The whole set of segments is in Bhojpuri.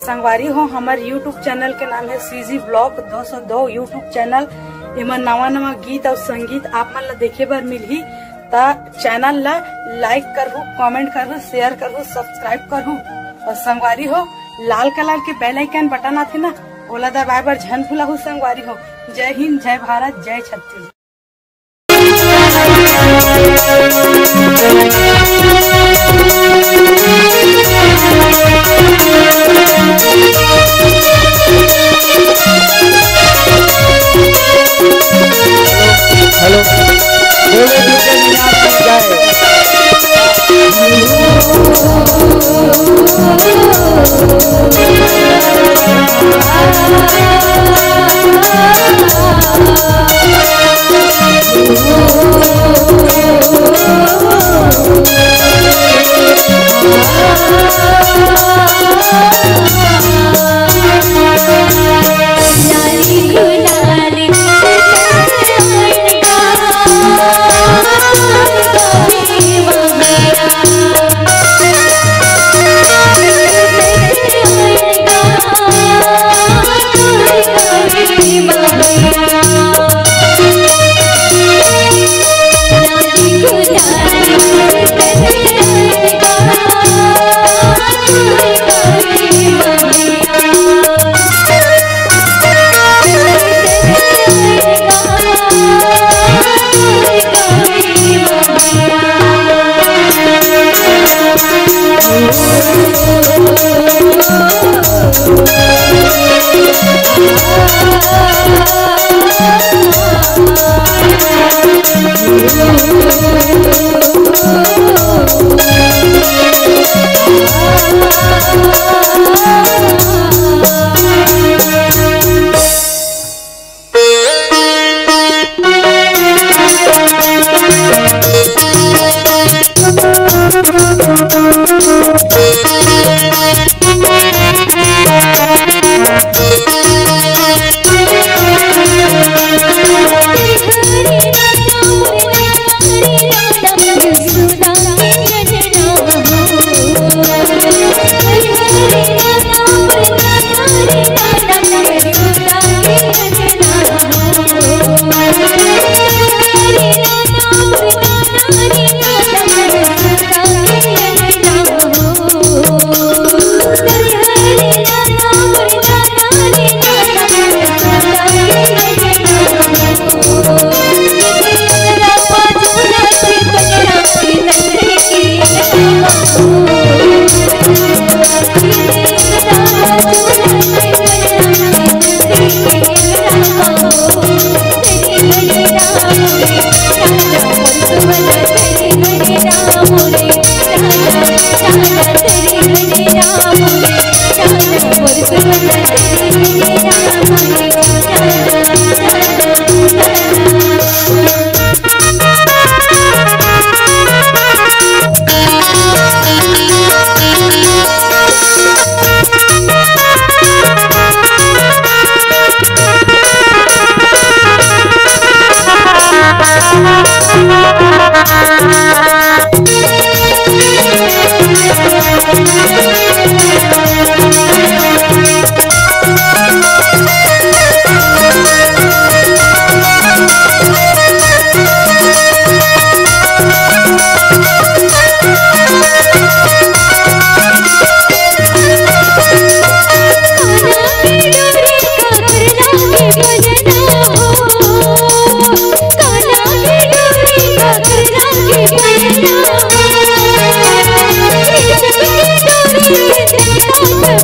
संगवारी हो हमारे यूट्यूब चैनल के नाम है सीजी ब्लॉग 202 यूट्यूब चैनल। एमा नवा नवा गीत और संगीत आप मन ला देखे बर मिलही। ता चैनल ला लाइक करहु, कमेंट करहु, शेयर करहु, सब्सक्राइब करहु और संगवारी हो लाल कलर के बेल आइकन बटन आथे ना ओला दबाए बर झन भूलहु संगवारी हो। जय हिंद, जय भारत, जय छत्तीसगढ़। हेलो बोले दूसरे मियाँ की जय।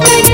Thank you.